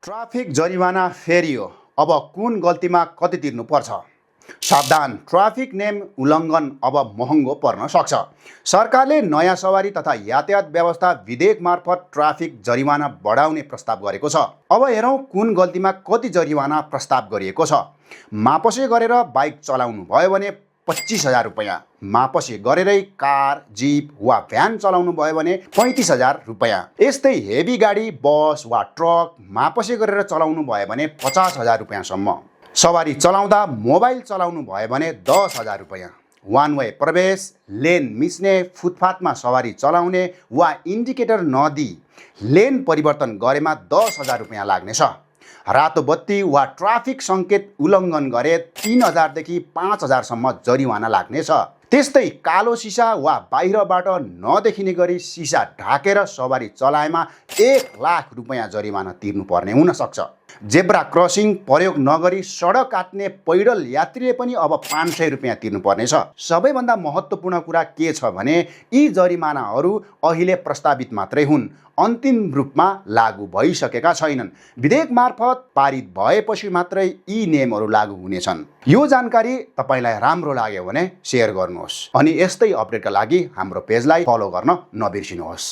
Traffic जरिवाना फेरियो। अब कुन गल्तीमा कति तिर्नुपर्छ? सावधान, ट्राफिक नियम उल्लङ्घन अब महँगो पर्न सक्छ। सरकारले नयाँ सवारी तथा यातायात व्यवस्था विधेयक मार्फत ट्राफिक जरिवाना बढाउने प्रस्ताव गरेको छ। अब हेरौँ कुन गल्तीमा कति जरिवाना प्रस्ताव गरिएको छ। मापसे गरेर बाइक चलाउनु भयो भने 25,000 रुपैयाँ, मापसे गरेरै कार, जीप वा भ्यान चलाउनु भयो भने 35,000 रुपैयाँ। यस्तै हेभी गाडी, बस वा ट्रक मापसे गरेर चलाउनु भयो भने 50,000 रुपैयाँसम्म। सवारी चलाउँदा मोबाइल चलाउनु भयो भने 10,000 रुपैयाँ। वान वे प्रवेश, लेन मिच्ने, फुटपाथमा सवारी चलाउने वा इन्डिकेटर नदिई लेन परिवर्तन गरेमा 10,000 रुपैयाँ लाग्नेछ। रातो बत्ती वा ट्राफिक सङ्केत उल्लङ्घन गरे 3,000 देखि 5,000 सम्म जरिवाना लाग्नेछ। त्यस्तै कालो सिसा वा बाहिरबाट नदेखिने गरी सिसा ढाकेर सवारी चलाएमा 1,00,000 रुपैयाँ जरिवाना तिर्नुपर्ने हुन सक्छ। जेब्रा क्रसिङ प्रयोग नगरी सडक काट्ने पैदल यात्रीले पनि अब 500 रुपैयाँ तिर्नुपर्नेछ। सबैभन्दा महत्त्वपूर्ण कुरा के छ भने यी जरिमानाहरू अहिले प्रस्तावित मात्रै हुन्, अन्तिम रूपमा लागू भइसकेका छैनन्। विधेयक मार्फत पारित भएपछि मात्रै यी नियमहरू लागू हुनेछन्। यो जानकारी तपाईलाई राम्रो लाग्यो भने शेयर गर्नुहोस् अनि यस्तै अपडेटका लागि हाम्रो पेजलाई फलो गर्न नबिर्सिनुहोस्।